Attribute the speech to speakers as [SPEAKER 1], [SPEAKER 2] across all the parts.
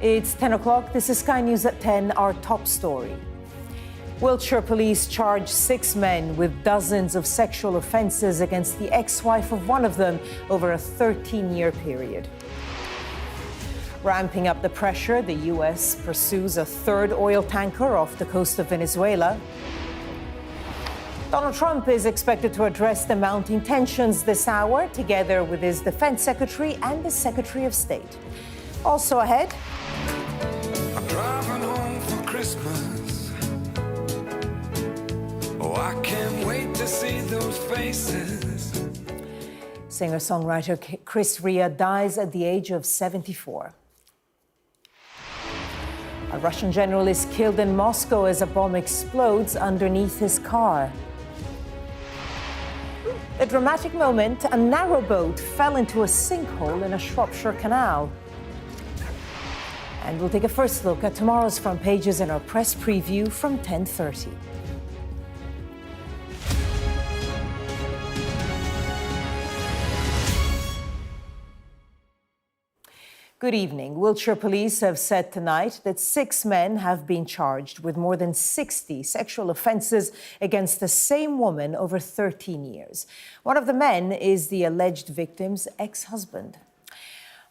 [SPEAKER 1] It's 10 o'clock. This is Sky News at 10, our top story. Wiltshire police charge 6 men with dozens of sexual offences against the ex-wife of one of them over a 13-year period. Ramping up the pressure, the U.S. pursues a third oil tanker off the coast of Venezuela. Donald Trump is expected to address the mounting tensions this hour, together with his defense secretary and the Secretary of State. Also ahead,
[SPEAKER 2] I'm driving home for Christmas. Oh, I can't wait to see those faces.
[SPEAKER 1] singer-songwriter Chris Rea dies at the age of 74. A Russian general is killed in Moscow as a bomb explodes underneath his car. A dramatic moment, a narrowboat fell into a sinkhole in a Shropshire canal. And we'll take a first look at tomorrow's front pages in our press preview from 10:30. Good evening. Wiltshire police have said tonight that 6 men have been charged with more than 60 sexual offences against the same woman over 13 years. One of the men is the alleged victim's ex-husband.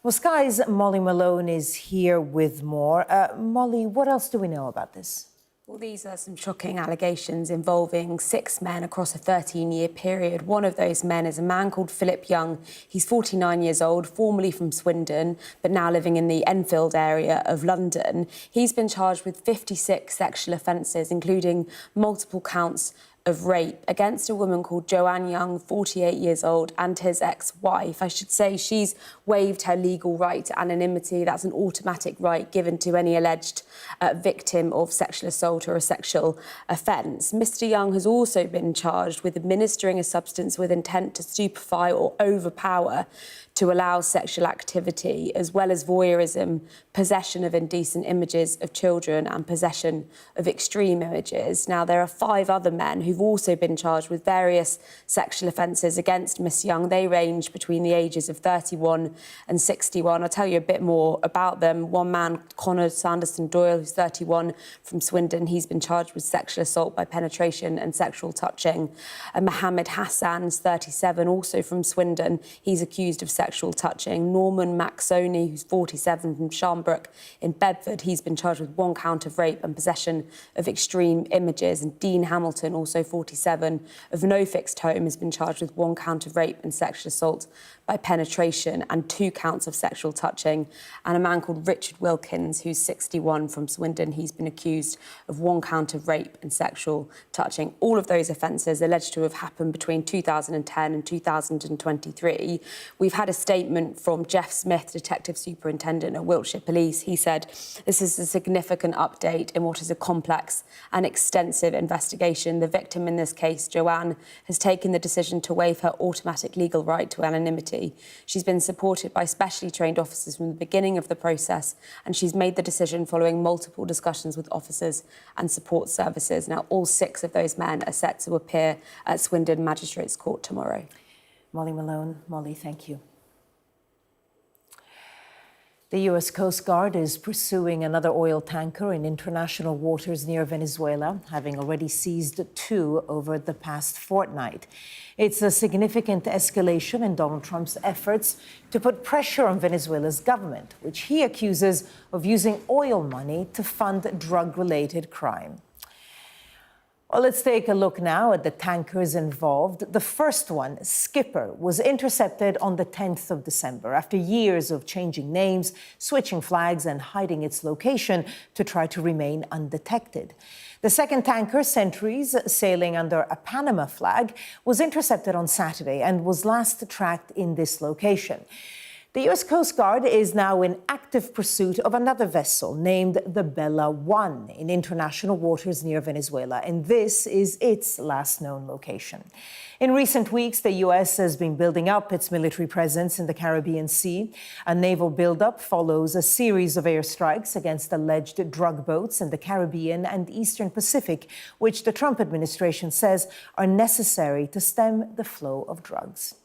[SPEAKER 1] Well, Sky's Molly Malone is here with more. Molly, what else do we know about this?
[SPEAKER 3] Well, these are some shocking allegations involving 6 men across a 13-year period. One of those men is a man called Philip Young. He's 49 years old, formerly from Swindon, but now living in the Enfield area of London. He's been charged with 56 sexual offences, including multiple counts of rape against a woman called Joanne Young, 48 years old, and his ex-wife. I should say she's waived her legal right to anonymity. That's an automatic right given to any alleged victim of sexual assault or a sexual offence. Mr Young has also been charged with administering a substance with intent to stupefy or overpower to allow sexual activity, as well as voyeurism, possession of indecent images of children and possession of extreme images. Now, there are 5 other men who've also been charged with various sexual offences against Miss Young. They range between the ages of 31 and 61. I'll tell you a bit more about them. One man, Connor Sanderson Doyle, who's 31, from Swindon, he's been charged with sexual assault by penetration and sexual touching. And Mohammed Hassan's 37, also from Swindon, he's accused of sexual touching. Norman Maxoni, who's 47, from Sharnbrook in Bedford, he's been charged with 1 count of rape and possession of extreme images. And Dean Hamilton, also 47, of No Fixed Home, has been charged with 1 count of rape and sexual assault by penetration and 2 counts of sexual touching. And a man called Richard Wilkins, who's 61, from Swindon, he's been accused of 1 count of rape and sexual touching. All of those offences alleged to have happened between 2010 and 2023. We've had a statement from Jeff Smith, Detective Superintendent at Wiltshire Police. He said, "This is a significant update in what is a complex and extensive investigation. The victim in this case, Joanne, has taken the decision to waive her automatic legal right to anonymity. She's been supported by specially trained officers from the beginning of the process, and she's made the decision following multiple discussions with officers and support services." Now, all 6 of those men are set to appear at Swindon Magistrates Court tomorrow.
[SPEAKER 1] Molly Malone. Molly, thank you. The U.S. Coast Guard is pursuing another oil tanker in international waters near Venezuela, having already seized 2 over the past fortnight. It's a significant escalation in Donald Trump's efforts to put pressure on Venezuela's government, which he accuses of using oil money to fund drug-related crime. Well, let's take a look now at the tankers involved. The first one, Skipper, was intercepted on the 10th of December after years of changing names, switching flags and hiding its location to try to remain undetected. The second tanker, Sentries, sailing under a Panama flag, was intercepted on Saturday and was last tracked in this location. The U.S. Coast Guard is now in active pursuit of another vessel named the Bella One in international waters near Venezuela, and this is its last known location. In recent weeks, the U.S. has been building up its military presence in the Caribbean Sea. A naval buildup follows a series of airstrikes against alleged drug boats in the Caribbean and Eastern Pacific, which the Trump administration says are necessary to stem the flow of drugs.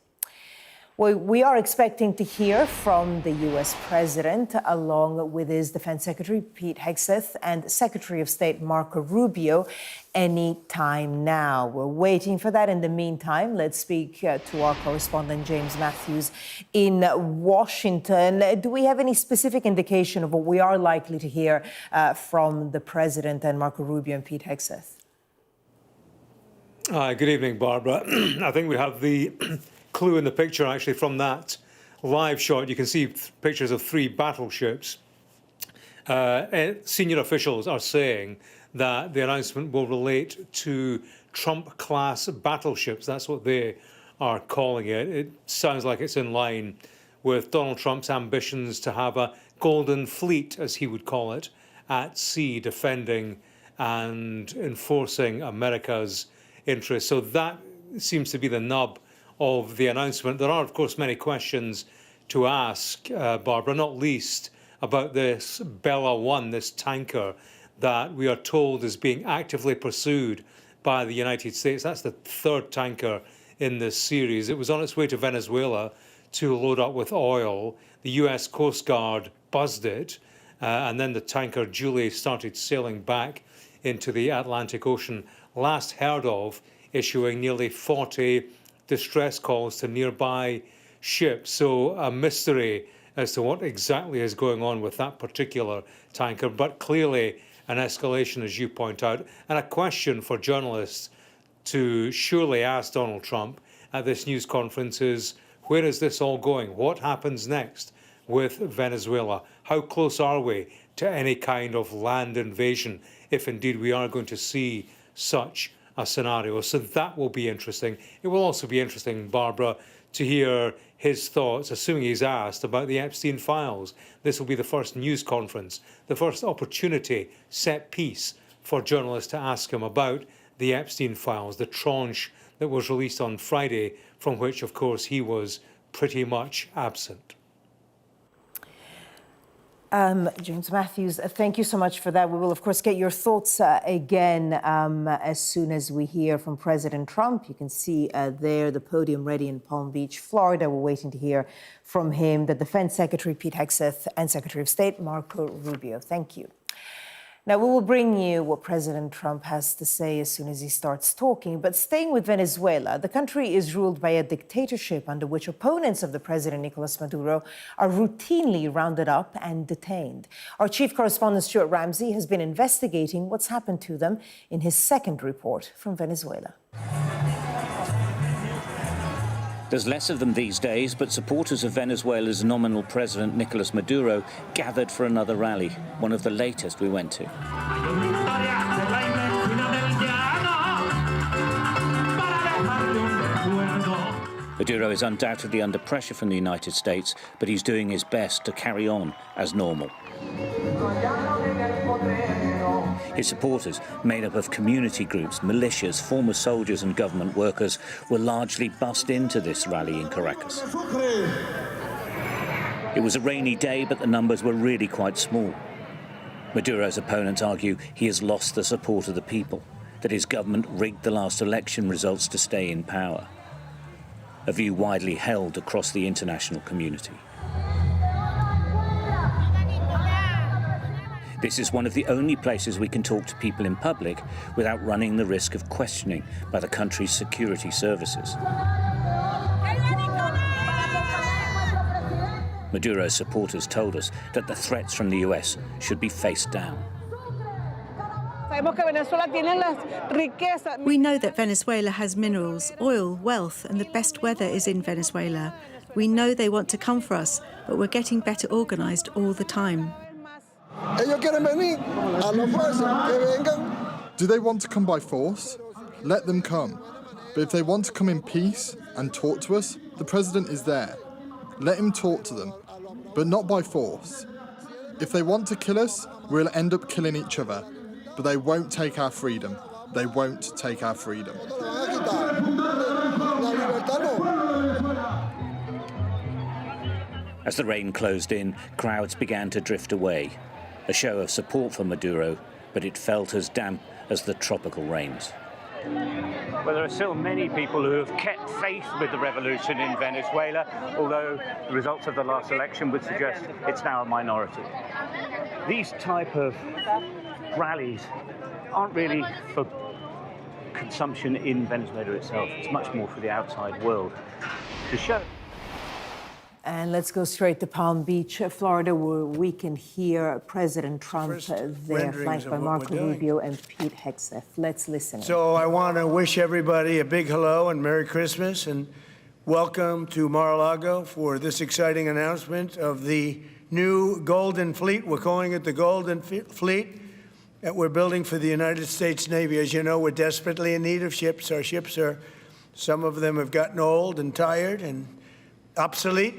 [SPEAKER 1] Well, we are expecting to hear from the U.S. President, along with his Defense Secretary, Pete Hegseth, and Secretary of State, Marco Rubio, any time now. We're waiting for that. In the meantime, let's speak to our correspondent, James Matthews, in Washington. Do we have any specific indication of what we are likely to hear from the President and Marco Rubio and Pete Hegseth?
[SPEAKER 4] Good evening, Barbara. I think we have the clue in the picture, actually, from that live shot. You can see pictures of 3 battleships. Senior officials are saying that the announcement will relate to Trump-class battleships. That's what they are calling it. It sounds like it's in line with Donald Trump's ambitions to have a golden fleet, as he would call it, at sea, defending and enforcing America's interests. So that seems to be the nub of the announcement. There are, of course, many questions to ask, Barbara, not least about this Bella 1, this tanker that we are told is being actively pursued by the United States. That's the 3rd tanker in this series. It was on its way to Venezuela to load up with oil. The US Coast Guard buzzed it, and then the tanker duly started sailing back into the Atlantic Ocean, last heard of issuing nearly 40 distress calls to nearby ships. So a mystery as to what exactly is going on with that particular tanker, but clearly an escalation, as you point out, and a question for journalists to surely ask Donald Trump at this news conference is, where is this all going? What happens next with Venezuela? How close are we to any kind of land invasion, if indeed we are going to see such a scenario? So that will be interesting. It will also be interesting, Barbara, to hear his thoughts, assuming he's asked, about the Epstein files. This will be the first news conference, the first opportunity, set piece for journalists to ask him about the Epstein files, the tranche that was released on Friday, from which, of course, he was pretty much absent.
[SPEAKER 1] James Matthews, thank you so much for that. We will, of course, get your thoughts again as soon as we hear from President Trump. You can see there the podium ready in Palm Beach, Florida. We're waiting to hear from him, the Defense Secretary, Pete Hegseth, and Secretary of State, Marco Rubio. Thank you. Now, we will bring you what President Trump has to say as soon as he starts talking. But staying with Venezuela, the country is ruled by a dictatorship under which opponents of the president, Nicolas Maduro, are routinely rounded up and detained. Our chief correspondent, Stuart Ramsey, has been investigating what's happened to them in his 2nd report from Venezuela.
[SPEAKER 5] There's less of them these days, but supporters of Venezuela's nominal president, Nicolas Maduro, gathered for another rally, one of the latest we went to. Maduro is undoubtedly under pressure from the United States, but he's doing his best to carry on as normal. His supporters, made up of community groups, militias, former soldiers and government workers, were largely bussed into this rally in Caracas. It was a rainy day, but the numbers were really quite small. Maduro's opponents argue he has lost the support of the people, that his government rigged the last election results to stay in power. A view widely held across the international community. This is one of the only places we can talk to people in public without running the risk of questioning by the country's security services. Maduro's supporters told us that the threats from the US should be faced down.
[SPEAKER 6] We know that Venezuela has minerals, oil, wealth, and the best weather is in Venezuela. We know they want to come for us, but we're getting better organised all the time.
[SPEAKER 7] Do they want to come by force? Let them come. But if they want to come in peace and talk to us, the president is there. Let him talk to them, but not by force. If they want to kill us, we'll end up killing each other. But they won't take our freedom. They won't take our freedom.
[SPEAKER 5] As the rain closed in, crowds began to drift away. A show of support for Maduro, but it felt as damp as the tropical rains. Well, there are still many people who have kept faith with the revolution in Venezuela, although the results of the last election would suggest it's now a minority. These type of rallies aren't really for consumption in Venezuela itself. It's much more for the outside world to show.
[SPEAKER 1] And let's go straight to Palm Beach, Florida, where we can hear President Trump there, flanked by Marco Rubio and Pete Hegseth. Let's listen.
[SPEAKER 8] So I want to wish everybody a big hello and Merry Christmas and welcome to Mar-a-Lago for this exciting announcement of the new Golden Fleet. We're calling it the Golden Fleet that we're building for the United States Navy. As you know, we're desperately in need of ships. Our ships some of them have gotten old and tired and obsolete,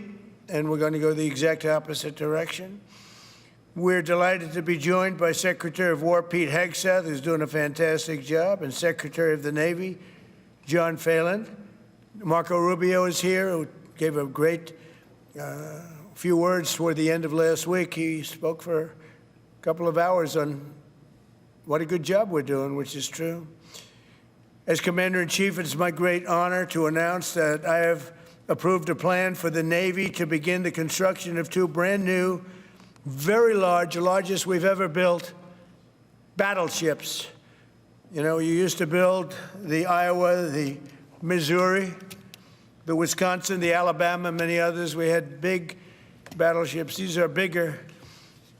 [SPEAKER 8] and we're going to go the exact opposite direction. We're delighted to be joined by Secretary of War Pete Hegseth, who's doing a fantastic job, and Secretary of the Navy John Phelan. Marco Rubio is here, who gave a great few words toward the end of last week. He spoke for a couple of hours on what a good job we're doing, which is true. As Commander-in-Chief, it's my great honor to announce that I have approved a plan for the Navy to begin the construction of two brand new, very large, the largest we've ever built, battleships. You know, you used to build the Iowa, the Missouri, the Wisconsin, the Alabama, many others. We had big battleships. These are bigger,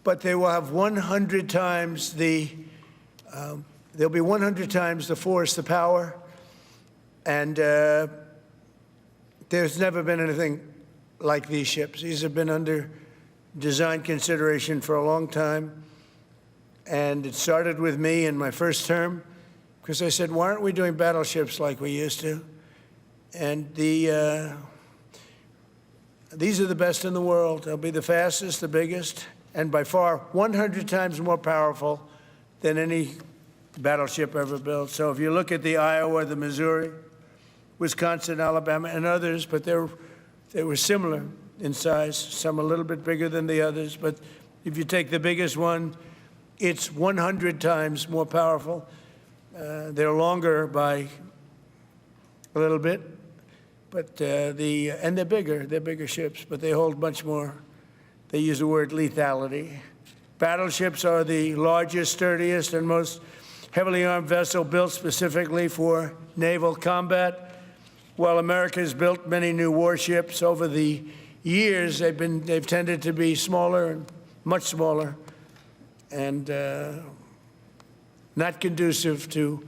[SPEAKER 8] but they will have 100 times they'll be 100 times the force, the power, and there's never been anything like these ships. These have been under design consideration for a long time. And it started with me in my first term, because I said, why aren't we doing battleships like we used to? And these are the best in the world. They'll be the fastest, the biggest, and by far 100 times more powerful than any battleship ever built. So if you look at the Iowa, the Missouri, Wisconsin, Alabama, and others, but they were similar in size, some a little bit bigger than the others. But if you take the biggest one, it's 100 times more powerful. They're longer by a little bit, but and they're bigger ships, but they hold much more. They use the word lethality. Battleships are the largest, sturdiest, and most heavily armed vessel built specifically for naval combat. While America has built many new warships over the years, they've tended to be smaller and much smaller, and not conducive to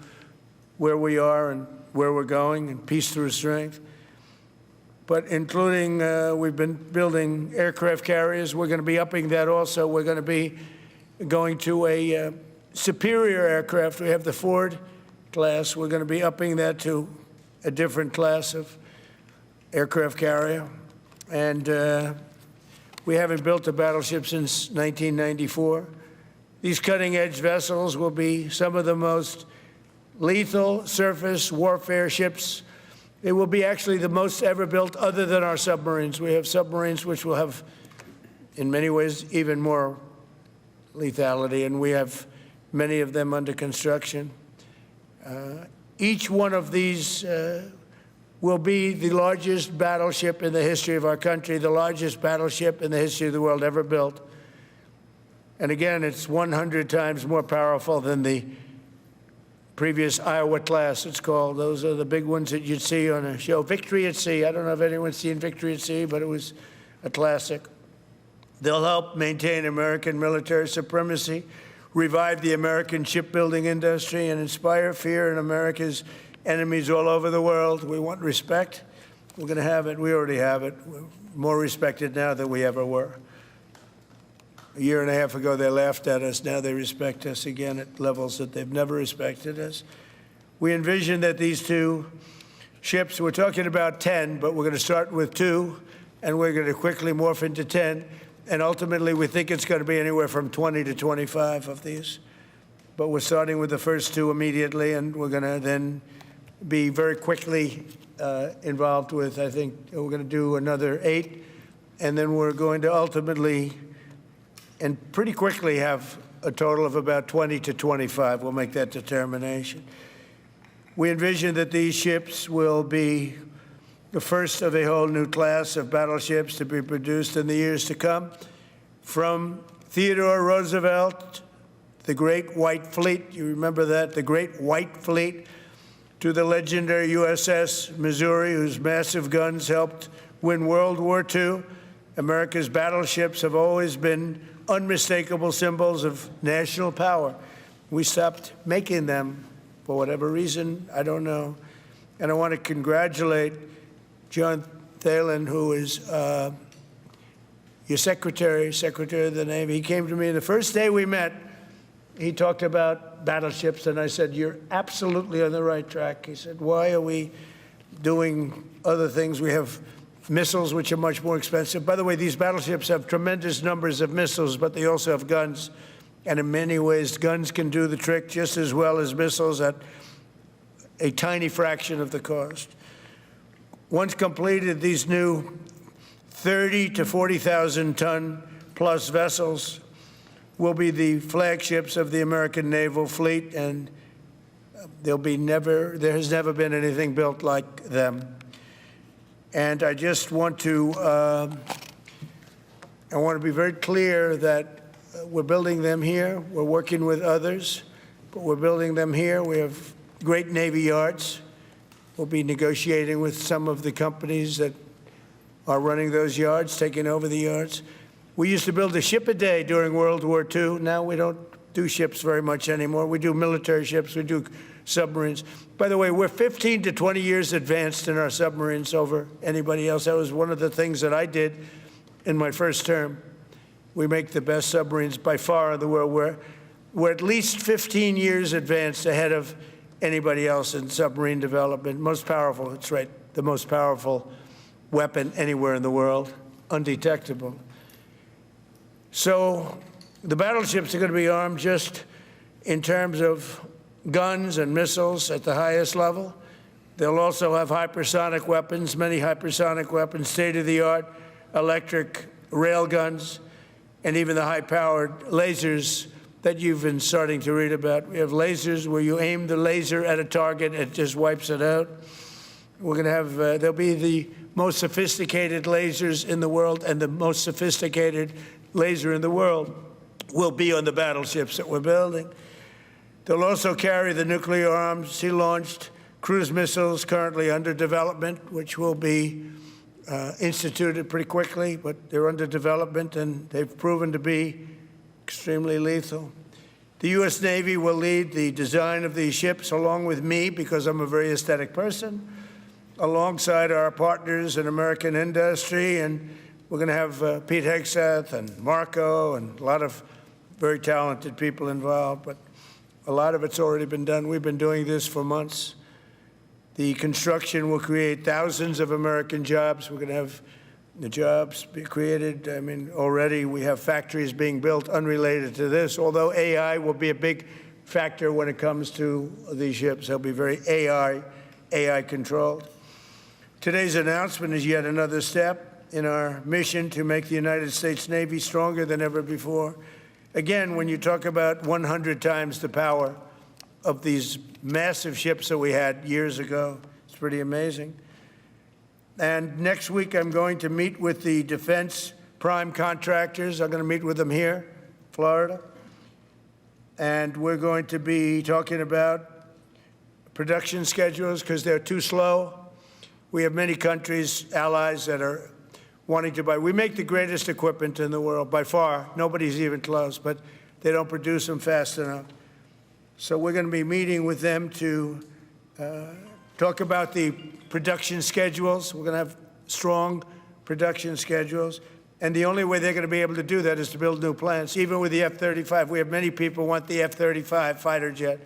[SPEAKER 8] where we are and where we're going, and peace through strength. But including, we've been building aircraft carriers. We're going to be upping that also. We're going to be going to a superior aircraft. We have the Ford class. We're going to be upping that to a different class of aircraft carrier. And we haven't built a battleship since 1994. These cutting-edge vessels will be some of the most lethal surface warfare ships. They will be actually the most ever built other than our submarines. We have submarines which will have, in many ways, even more lethality, and we have many of them under construction. Each one of these will be the largest battleship in the history of our country, the largest battleship in the history of the world ever built. And again, it's 100 times more powerful than the previous Iowa class, it's called. Those are the big ones that you'd see on a show. Victory at Sea. I don't know if anyone's seen Victory at Sea, but it was a classic. They'll help maintain American military supremacy, revive the American shipbuilding industry, and inspire fear in America's enemies all over the world. We want respect. We're going to have it. We already have it. We're more respected now than we ever were. A year and a half ago, they laughed at us. Now they respect us again at levels that they've never respected us. We envision that these two ships, we're talking about 10, but we're going to start with 2, and we're going to quickly morph into 10. And ultimately, we think it's going to be anywhere from 20 to 25 of these. But we're starting with the first 2 immediately, and we're going to then be very quickly involved with, I think, we're going to do another 8. And then we're going to ultimately and pretty quickly have a total of about 20 to 25. We'll make that determination. We envision that these ships will be the first of a whole new class of battleships to be produced in the years to come. From Theodore Roosevelt, the Great White Fleet, you remember that, the Great White Fleet, to the legendary USS Missouri, whose massive guns helped win World War II. America's battleships have always been unmistakable symbols of national power. We stopped making them for whatever reason, I don't know. And I want to congratulate John Thalen, who is your secretary of the Navy. He came to me the first day we met. He talked about battleships, and I said, "You're absolutely on the right track." He said, "Why are we doing other things? We have missiles, which are much more expensive." By the way, these battleships have tremendous numbers of missiles, but they also have guns. And in many ways, guns can do the trick just as well as missiles at a tiny fraction of the cost. Once completed, these new 30 to 40,000 ton plus vessels will be the flagships of the American naval fleet, and there has never been anything built like them. And I just want to, be very clear that we're building them here. We're working with others, but we're building them here. We have great Navy yards. We'll be negotiating with some of the companies that are running those yards, taking over the yards. We used to build a ship a day during World War II. Now we don't do ships very much anymore. We do military ships. We do submarines. By the way, we're 15 to 20 years advanced in our submarines over anybody else. That was one of the things that I did in my first term. We make the best submarines by far in the world. We're at least 15 years advanced ahead of anybody else in submarine development. Most powerful, that's right, the most powerful weapon anywhere in the world, undetectable. So the battleships are going to be armed just in terms of guns and missiles at the highest level. They'll also have hypersonic weapons, many hypersonic weapons, state-of-the-art electric rail guns, and even the high-powered lasers that you've been starting to read about. We have lasers where you aim the laser at a target, it just wipes it out. We're going to have, there'll be the most sophisticated lasers in the world, and the most sophisticated laser in the world will be on the battleships that we're building. They'll also carry the nuclear arms, sea-launched cruise missiles currently under development, which will be instituted pretty quickly, but they're under development, and they've proven to be extremely lethal. The U.S. Navy will lead the design of these ships along with me, because I'm a very aesthetic person, alongside our partners in American industry. And we're going to have Pete Hegseth and Marco and a lot of very talented people involved, but a lot of it's already been done. We've been doing this for months. The construction will create thousands of American jobs. We're going to have the jobs be created. I mean, already we have factories being built unrelated to this, although AI will be a big factor when it comes to these ships. They'll be very AI controlled. Today's announcement is yet another step in our mission to make the United States Navy stronger than ever before. Again, when you talk about 100 times the power of these massive ships that we had years ago, it's pretty amazing. And next week, I'm going to meet with the defense prime contractors. I'm going to meet with them here, Florida. And we're going to be talking about production schedules because they're too slow. We have many countries, allies, that are wanting to buy. We make the greatest equipment in the world by far. Nobody's even close, but they don't produce them fast enough. So we're going to be meeting with them to talk about the production schedules. We're going to have strong production schedules. And the only way they're going to be able to do that is to build new plants. Even with the F-35, we have many people who want the F-35 fighter jet,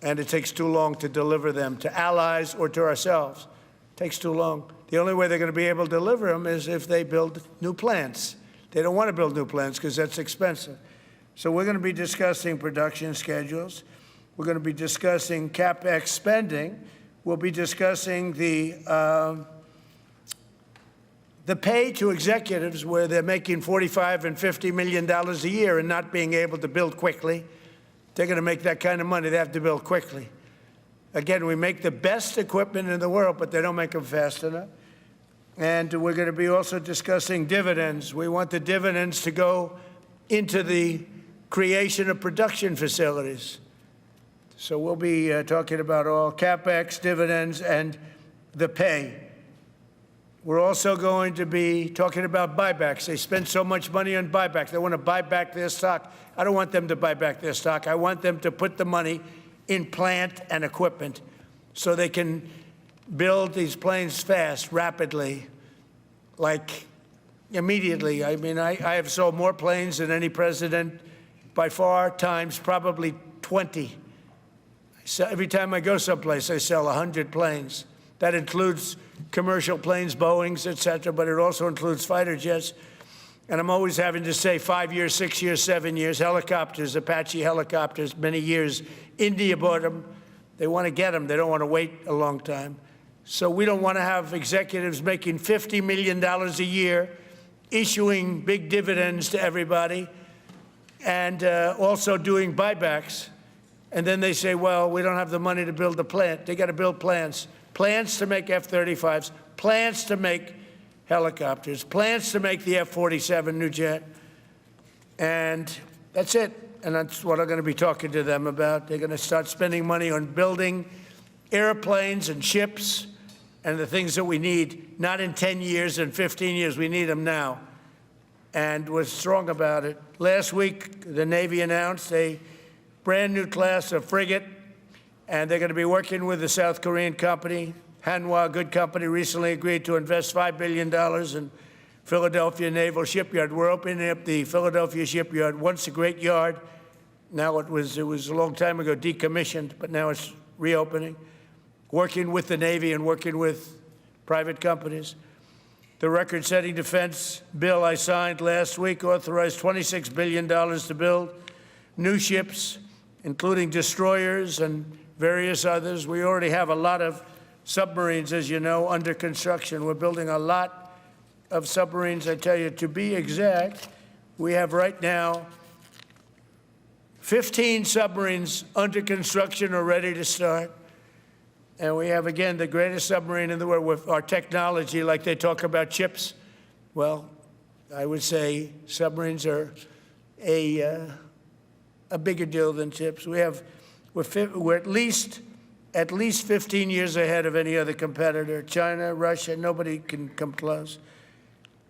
[SPEAKER 8] and it takes too long to deliver them to allies or to ourselves. It takes too long. The only way they're going to be able to deliver them is if they build new plants. They don't want to build new plants because that's expensive. So we're going to be discussing production schedules. We're going to be discussing CapEx spending. We'll be discussing the pay to executives where they're making $45 and $50 million a year and not being able to build quickly. They're going to make that kind of money. They have to build quickly. Again, we make the best equipment in the world, but they don't make them fast enough. And we're going to be also discussing dividends. We want the dividends to go into the creation of production facilities. So we'll be talking about all CapEx, dividends, and the pay. We're also going to be talking about buybacks. They spend so much money on buybacks. They want to buy back their stock. I don't want them to buy back their stock. I want them to put the money in plant and equipment so they can build these planes fast, rapidly, like immediately. I mean, I have sold more planes than any president by far, times probably 20. So every time I go someplace, I sell 100 planes. That includes commercial planes, Boeings, et cetera, but it also includes fighter jets. And I'm always having to say 5 years, 6 years, 7 years, helicopters, Apache helicopters, many years. India bought them. They want to get them. They don't want to wait a long time. So we don't want to have executives making $50 million a year, issuing big dividends to everybody, and also doing buybacks. And then they say, well, we don't have the money to build a plant. They got to build plants. Plants to make F-35s, plants to make helicopters, plants to make the F-47 new jet. And that's it. And that's what I'm going to be talking to them about. They're going to start spending money on building airplanes and ships and the things that we need, not in 10 years and 15 years. We need them now. And we're strong about it. Last week, the Navy announced a brand new class of frigate, and they're going to be working with the South Korean company. Hanwha, a good company, recently agreed to invest $5 billion in Philadelphia Naval Shipyard. We're opening up the Philadelphia Shipyard, once a great yard. Now it was a long time ago decommissioned, but now it's reopening. Working with the Navy and working with private companies. The record-setting defense bill I signed last week authorized $26 billion to build new ships, including destroyers and various others. We already have a lot of submarines, as you know, under construction. We're building a lot of submarines. I tell you, to be exact, we have right now 15 submarines under construction or ready to start. And we have, again, the greatest submarine in the world with our technology, like they talk about chips. Well, I would say submarines are a bigger deal than chips. We're at least 15 years ahead of any other competitor. China, Russia, nobody can come close.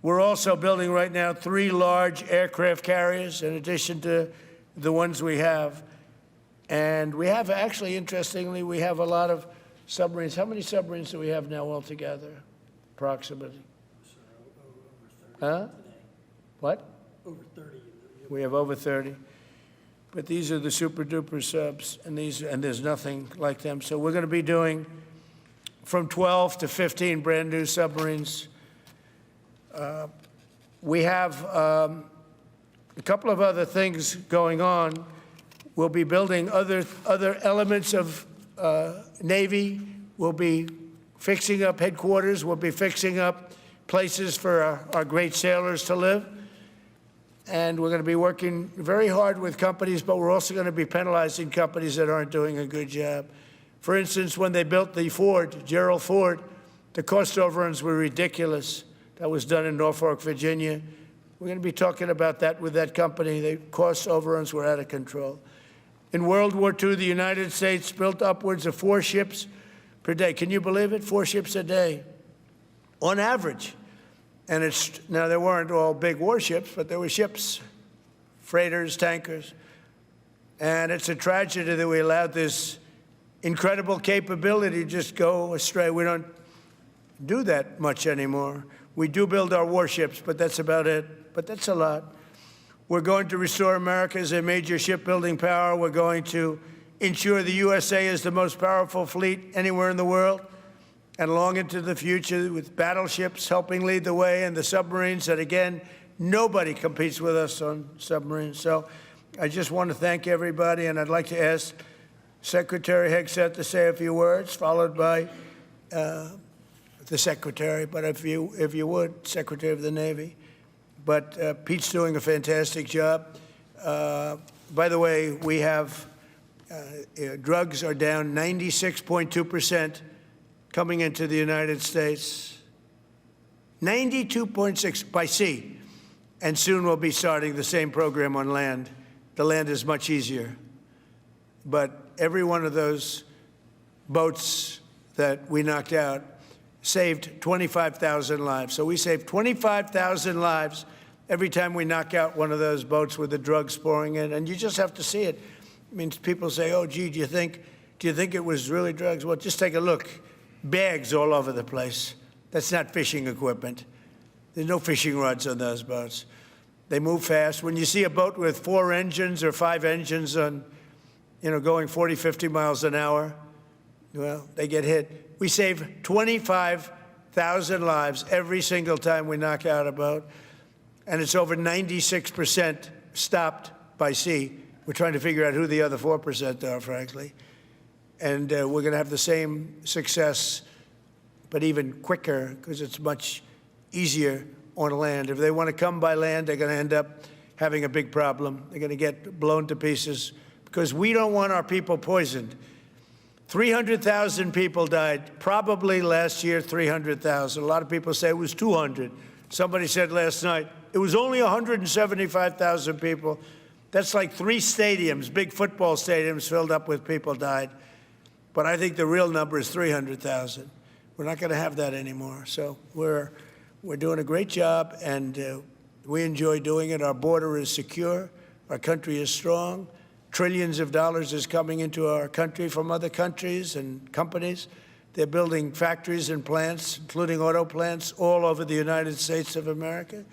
[SPEAKER 8] We're also building right now 3 large aircraft carriers in addition to the ones we have. And we have, actually, interestingly, we have a lot of submarines. How many submarines do we have now altogether, approximately? Huh? What? Over 30. We have over 30. But these are the super-duper subs, and there's nothing like them. So we're going to be doing from 12 to 15 brand-new submarines. We have a couple of other things going on. We'll be building other elements of Navy. We'll be fixing up headquarters. We'll be fixing up places for our great sailors to live. And we're going to be working very hard with companies, but we're also going to be penalizing companies that aren't doing a good job. For instance, when they built the Ford, Gerald Ford, the cost overruns were ridiculous. That was done in Norfolk, Virginia. We're going to be talking about that with that company. The cost overruns were out of control. In World War II, the United States built upwards of 4 ships per day. Can you believe it? 4 ships a day, on average. And now there weren't all big warships, but there were ships, freighters, tankers. And it's a tragedy that we allowed this incredible capability to just go astray. We don't do that much anymore. We do build our warships, but that's about it. But that's a lot. We're going to restore America as a major shipbuilding power. We're going to ensure the USA is the most powerful fleet anywhere in the world, and long into the future, with battleships helping lead the way, and the submarines that, again, nobody competes with us on submarines. So I just want to thank everybody, and I'd like to ask Secretary Hegseth to say a few words, followed by the Secretary, but if you would, Secretary of the Navy. But Pete's doing a fantastic job. By the way, we have Drugs are down 96.2% coming into the United States. 92.6 by sea. And soon we'll be starting the same program on land. The land is much easier. But every one of those boats that we knocked out saved 25,000 lives. So we saved 25,000 lives every time we knock out one of those boats with the drugs pouring in. And you just have to see it. I mean, people say, oh, gee, do you think it was really drugs? Well, just take a look. Bags all over the place. That's not fishing equipment. There's no fishing rods on those boats. They move fast. When you see a boat with 4 engines or 5 engines on, going 40, 50 miles an hour, well, they get hit. We save 25,000 lives every single time we knock out a boat. And it's over 96% stopped by sea. We're trying to figure out who the other 4% are, frankly. And we're going to have the same success, but even quicker, because it's much easier on land. If they want to come by land, they're going to end up having a big problem. They're going to get blown to pieces, because we don't want our people poisoned. 300,000 people died, probably last year, 300,000. A lot of people say it was 200. Somebody said last night, it was only 175,000 people. That's like 3 stadiums, big football stadiums filled up with people died. But I think the real number is 300,000. We're not going to have that anymore. So we're doing a great job, and we enjoy doing it. Our border is secure. Our country is strong. Trillions of dollars is coming into our country from other countries and companies. They're building factories and plants, including auto plants, all over the United States of America.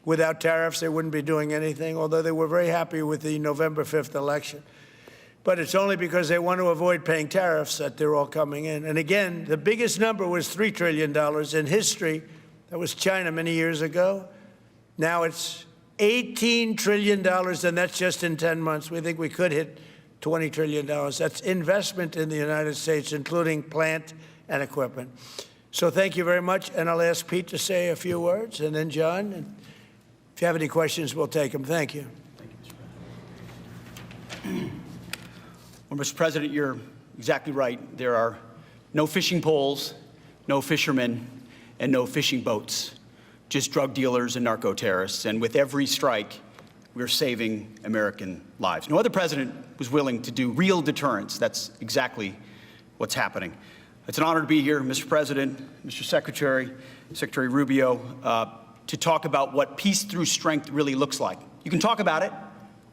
[SPEAKER 8] Without tariffs, they wouldn't be doing anything, although they were very happy with the November 5th election. But it's only because they want to avoid paying tariffs that they're all coming in. And again, the biggest number was $3 trillion in history. That was China many years ago. Now it's $18 trillion, and that's just in 10 months. We think we could hit $20 trillion. That's investment in the United States, including plant and equipment. So thank you very much, and I'll ask Pete to say a few words, and then John. And if you have any questions, we'll take them. Thank you.
[SPEAKER 9] Well, Mr. President, you're exactly right. There are no fishing poles, no fishermen, and no fishing boats, just drug dealers and narco-terrorists. And with every strike, we're saving American lives. No other president was willing to do real deterrence. That's exactly what's happening. It's an honor to be here, Mr. President, Mr. Secretary, Secretary Rubio, to talk about what peace through strength really looks like. You can talk about it,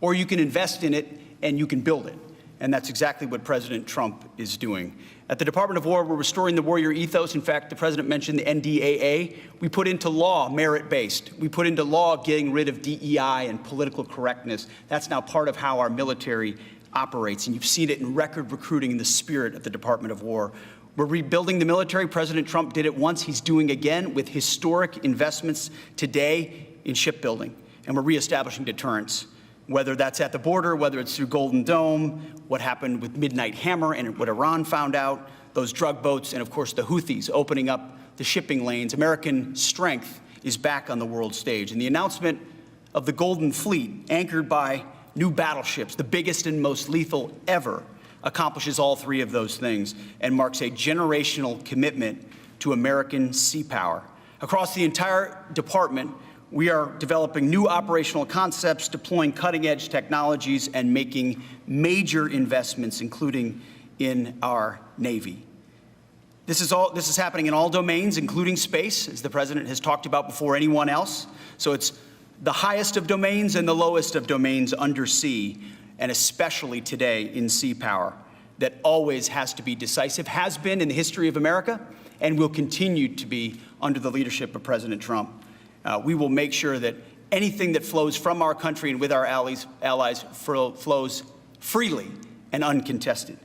[SPEAKER 9] or you can invest in it, and you can build it. And that's exactly what President Trump is doing. At the Department of War, we're restoring the warrior ethos. In fact, the president mentioned the NDAA. We put into law merit-based. We put into law getting rid of DEI and political correctness. That's now part of how our military operates. And you've seen it in record recruiting in the spirit of the Department of War. We're rebuilding the military. President Trump did it once. He's doing again with historic investments today in shipbuilding. And we're reestablishing deterrence, whether that's at the border, whether it's through Golden Dome, what happened with Midnight Hammer and what Iran found out, those drug boats, and of course the Houthis opening up the shipping lanes. American strength is back on the world stage. And the announcement of the Golden Fleet, anchored by new battleships, the biggest and most lethal ever, accomplishes all 3 of those things and marks a generational commitment to American sea power. Across the entire department, we are developing new operational concepts, deploying cutting-edge technologies, and making major investments, including in our Navy. This is happening in all domains, including space, as the president has talked about before anyone else. So it's the highest of domains and the lowest of domains under sea, and especially today in sea power, that always has to be decisive, has been in the history of America, and will continue to be under the leadership of President Trump. We will make sure that anything that flows from our country and with our allies flows freely and uncontested.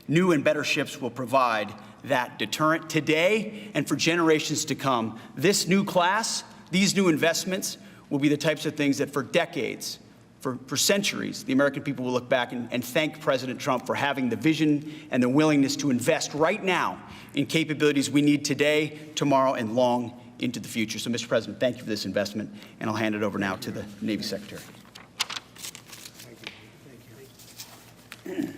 [SPEAKER 9] New and better ships will provide that deterrent today and for generations to come. This new class, these new investments, will be the types of things that for decades, for centuries, the American people will look back and thank President Trump for having the vision and the willingness to invest right now in capabilities we need today, tomorrow, and long into the future. So, Mr. President, thank you for this investment, and I'll hand it over now to the Navy Secretary.
[SPEAKER 8] Thank you.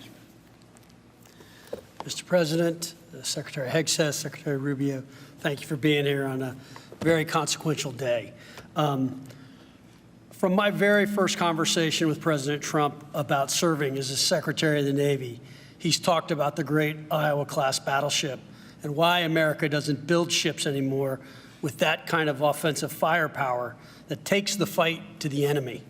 [SPEAKER 10] Mr. President, Secretary Hegseth, Secretary Rubio, thank you for being here on a very consequential day. From my very first conversation with President Trump about serving as a Secretary of the Navy, he's talked about the great Iowa-class battleship and why America doesn't build ships anymore with that kind of offensive firepower that takes the fight to the enemy.